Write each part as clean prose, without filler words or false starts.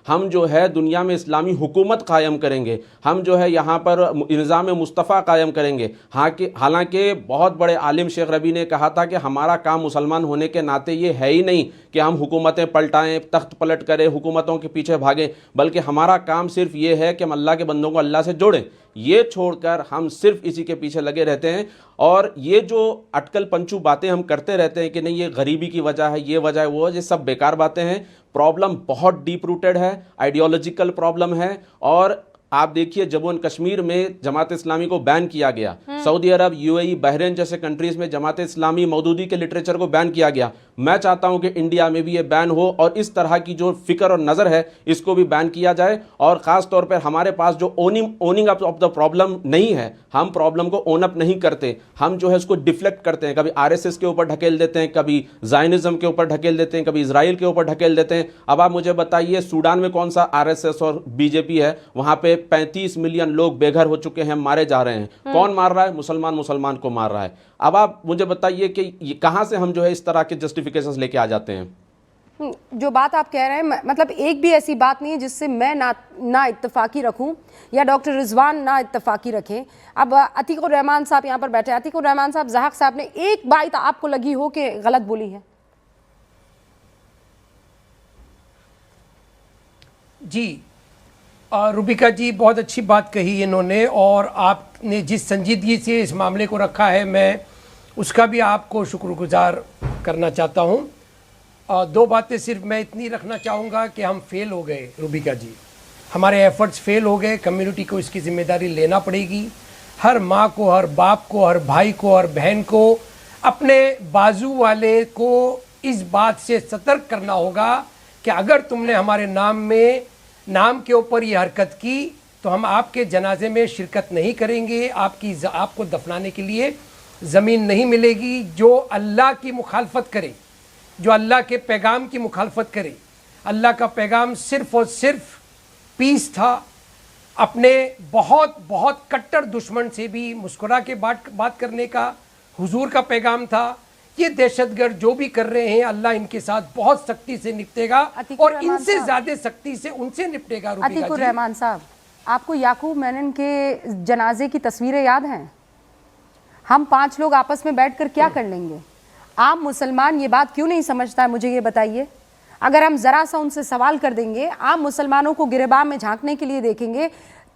हम जो है दुनिया में इस्लामी हुकूमत कायम करेंगे, हम जो है यहाँ पर निज़ाम मुस्तफ़ा कायम करेंगे। हालांकि बहुत बड़े आलिम शेख रबी ने कहा था कि हमारा काम मुसलमान होने के नाते ये है ही नहीं कि हम हुकूमतें पलटाएं, तख्त पलट करें, हुकूमतों के पीछे भागें, बल्कि हमारा काम सिर्फ ये है कि हम अल्लाह के बंदों को अल्लाह से जोड़ें। ये छोड़कर हम सिर्फ इसी के पीछे लगे रहते हैं और ये जो अटकल पंचू बातें हम करते रहते हैं कि नहीं ये गरीबी की वजह है, ये वजह है, वो ये सब बेकार बातें हैं। प्रॉब्लम बहुत डीप रूटेड है, आइडियोलॉजिकल प्रॉब्लम है। और आप देखिए जम्मू एंड कश्मीर में जमात इस्लामी को बैन किया गया, सऊदी अरब, यूएई, बहरीन जैसे कंट्रीज में जमात इस्लामी मौदूदी के लिटरेचर को बैन किया गया। मैं चाहता हूं कि इंडिया में भी ये बैन हो और इस तरह की जो फिक्र और नज़र है इसको भी बैन किया जाए। और ख़ास तौर पर हमारे पास जो ओनिंग ऑफ द प्रॉब्लम नहीं है, हम प्रॉब्लम को ओन अप नहीं करते, हम जो है उसको डिफ्लेक्ट करते हैं, कभी आरएसएस के ऊपर ढकेल देते हैं, कभी ज़ायनिज़्म के ऊपर ढकेल देते हैं, कभी इजराइल के ऊपर ढकेल देते हैं। अब आप मुझे बताइए सूडान में कौन सा आरएसएस और बीजेपी है? वहाँ पे 35 मिलियन लोग बेघर हो चुके हैं, मारे जा रहे हैं। कौन मार रहा है? मुसलमान को मार रहा है। अब आप मुझे बताइए कि कहां से हम जो है इस तरह के जस्टिफिकेशंस लेके आ जाते हैं? जो बात आप कह रहे हैं, मतलब एक भी ऐसी बात नहीं है जिससे मैं ना इत्तफाकी रखूं या डॉक्टर रिजवान ना इत्तफाकी रखें। अब अतीकुर रहमान साहब यहाँ पर बैठे हैं। अतीकुर रहमान साहब, ज़हाक साहब ने एक बात आपको लगी हो कि गलत बोली है? जी रुबिका जी, बहुत अच्छी बात कही इन्होंने और आपने जिस संजीदगी से इस मामले को रखा है मैं उसका भी आपको शुक्रगुजार करना चाहता हूँ। दो बातें सिर्फ मैं इतनी रखना चाहूँगा कि हम फेल हो गए रुबिका जी, हमारे एफर्ट्स फेल हो गए। कम्युनिटी को इसकी जिम्मेदारी लेना पड़ेगी। हर माँ को, हर बाप को, हर भाई को, हर बहन को अपने बाजू वाले को इस बात से सतर्क करना होगा कि अगर तुमने हमारे नाम के ऊपर ये हरकत की तो हम आपके जनाजे में शिरकत नहीं करेंगे, आपको दफनाने के लिए ज़मीन नहीं मिलेगी। जो अल्लाह की मुखालफत करे, जो अल्लाह के पैगाम की मुखालफत करे, अल्लाह का पैगाम सिर्फ़ और सिर्फ पीस था। अपने बहुत कट्टर दुश्मन से भी मुस्कुरा के बात करने का हुजूर का पैगाम था। ये दहशतगर्द जो भी कर रहे हैं अल्लाह इनके साथ बहुत सख्ती से निपटेगा और इनसे ज्यादा सख्ती से उनसे निपटेगा। अतीकुर रहमान साहब, आपको याकूब मेनन के जनाजे की तस्वीरें याद हैं? हम 5 लोग आपस में बैठकर क्या कर लेंगे? आम मुसलमान ये बात क्यों नहीं समझता है, मुझे ये बताइए। अगर हम जरा सा उनसे सवाल कर देंगे, आम मुसलमानों को गिरेबान में झांकने के लिए देखेंगे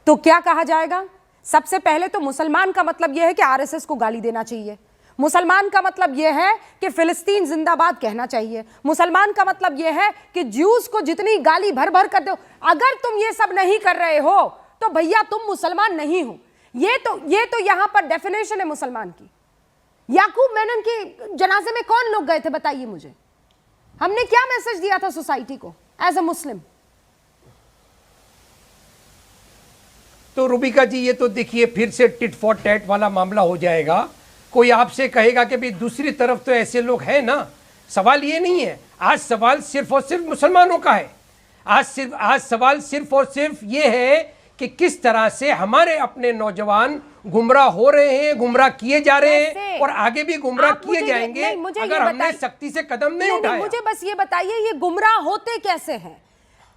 तो क्या कहा जाएगा? सबसे पहले तो मुसलमान का मतलब यह है कि आरएसएस को गाली देना चाहिए। मुसलमान का मतलब यह है कि फिलिस्तीन जिंदाबाद कहना चाहिए। मुसलमान का मतलब यह है कि ज्यूज को जितनी गाली भर भर कर दो। अगर तुम ये सब नहीं कर रहे हो तो भैया तुम मुसलमान नहीं हो। ये तो यहां पर डेफिनेशन है मुसलमान की। याकूब मेनन के जनाजे में कौन लोग गए थे बताइए मुझे? हमने क्या मैसेज दिया था सोसाइटी को एज अ मुस्लिम? तो रुबिका जी, ये तो देखिए फिर से टिट फॉर टैट वाला मामला हो जाएगा। कोई आपसे कहेगा कि भाई दूसरी तरफ तो ऐसे लोग हैं ना। सवाल ये नहीं है, आज सवाल सिर्फ और सिर्फ मुसलमानों का है। आज सवाल सिर्फ और सिर्फ ये है कि किस तरह से हमारे अपने नौजवान गुमराह हो रहे हैं, गुमराह किए जा रहे हैं और आगे भी गुमराह किए जाएंगे अगर हमने सख्ती से कदम नहीं उठाया। मुझे बस ये बताइए, ये गुमराह होते कैसे हैं?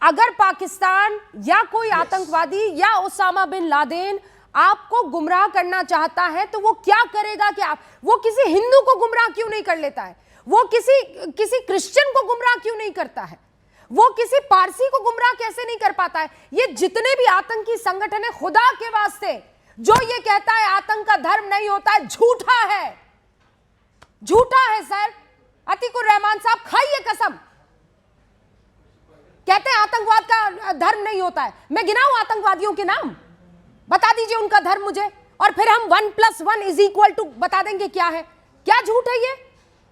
अगर पाकिस्तान या कोई आतंकवादी या उसामा बिन लादेन आपको गुमराह करना चाहता है तो वो क्या करेगा? कि वो किसी हिंदू को गुमराह क्यों नहीं कर लेता है? वो किसी क्रिश्चियन को गुमराह क्यों नहीं करता है? वो किसी पारसी को गुमराह कैसे नहीं कर पाता है? ये जितने भी आतंकी संगठन है, खुदा के वास्ते जो ये कहता है आतंक का धर्म नहीं होता है, झूठा है, झूठा है सर। अतीकुर रहमान साहब, खाइए कसम। कहते हैं आतंकवाद का धर्म नहीं होता है। मैं गिनाऊं आतंकवादियों के नाम? बता दीजिए उनका धर्म मुझे, और फिर हम 1+1 बता देंगे क्या है। क्या झूठ है ये?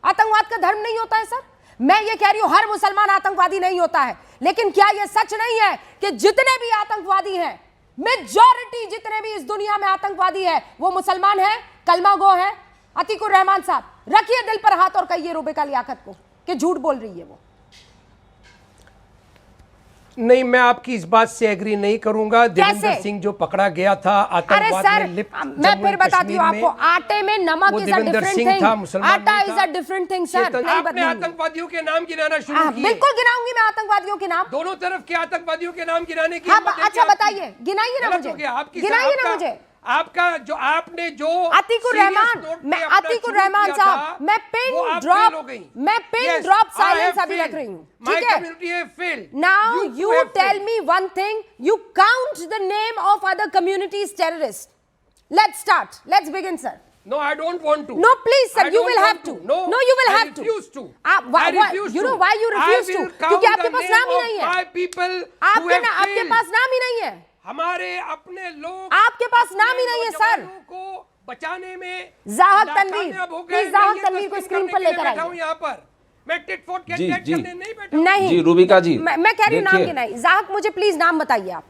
आतंकवाद का धर्म नहीं होता है सर। मैं ये कह रही हूं हर मुसलमान आतंकवादी नहीं होता है, लेकिन क्या यह सच नहीं है कि जितने भी आतंकवादी हैं, मेजॉरिटी जितने भी इस दुनिया में आतंकवादी है वो मुसलमान है, कलमा गो है? अतीकुर रहमान साहब, रखिए दिल पर हाथ और कहिए रुबिका लियाकत को कि झूठ बोल रही है वो। नहीं, मैं आपकी इस बात से एग्री नहीं करूंगा। देवेंद्र कैसे? सिंह जो पकड़ा गया था अरे आतंकवाद सर, में लिप्त, मैं जम्मू फिर एंड बताती हूँ कश्मीर आपको, में, आटे में नमक वो is a Devendra different Singh था, थिंग, मुसलमान आटा नहीं इज था। A different thing sir. नहीं आपने बदलूंगी। आतंकवादियों के नाम गिनाना शुरू किए। बिल्कुल गिनाऊंगी मैं आतंकवादियों के नाम। दोनों तरफ के आतंकवादियों के नाम गिनाने की हाँ, हिम्मत है अच्छा क्या आपकी? बताइए, गिनाइए ना गलत मुझे, हो गया आपकी। गिनाइए ना मुझे। आपका जो आपने जो अतीकुर serious रहमान, note पे मैं अपना अतीकुर शुरू रहमान किया साहब, था, मैं वो पिन आप ड्रॉप, fail हो गई। मैं pin Yes, drop I silence have अभी रख failed. रही हूँ, My ठीक है? community have failed. Now You you have tell failed. me one thing, you count the name of other communities terrorists. Let's start, let's begin sir. No, I don't want to. No, please, sir, I you don't will want have to. No, you will I have to. refuse to. Why, I refuse you to. know why you refuse I to? will count क्योंकि आपके the pass name नाम ही of नहीं है। my people who have आपके failed. पास नाम ही नहीं है। हमारे अपने लोग, आपके पास नाम ही नहीं है सर। नौजवानों को बचाने में जाहक नाकामयाब तनवीर, हो गए। प्लीज मैं जाहक ये तनवीर को तस्लीम स्क्रीन करने पर के लिए लेकर बैठा हूं आइए। यहाँ पर। मैं टिट फॉर जी, कैट जी। करने नहीं बैठा हूं। नहीं जी रूबिका जी, मैं कह रही हूँ नाम देखिए, के नहीं। जाहक मुझे प्लीज नाम बताइए आप।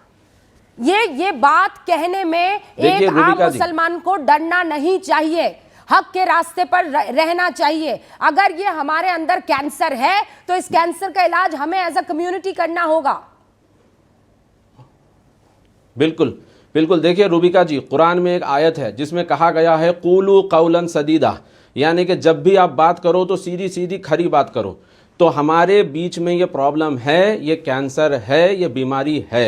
ये बात कहने में देखिए, एक आम रूबिका जी। मुसलमान को डरना नहीं चाहिए, हक के रास्ते पर रहना चाहिए। अगर ये हमारे अंदर कैंसर है तो इस कैंसर का इलाज हमें एज अ कम्युनिटी करना होगा। बिल्कुल बिल्कुल। देखिए रूबिका जी, कुरान में एक आयत है जिसमें कहा गया है कूलू कौलन सदीदा, यानी कि जब भी आप बात करो तो सीधी सीधी खरी बात करो। तो हमारे बीच में ये प्रॉब्लम है, ये कैंसर है, ये बीमारी है।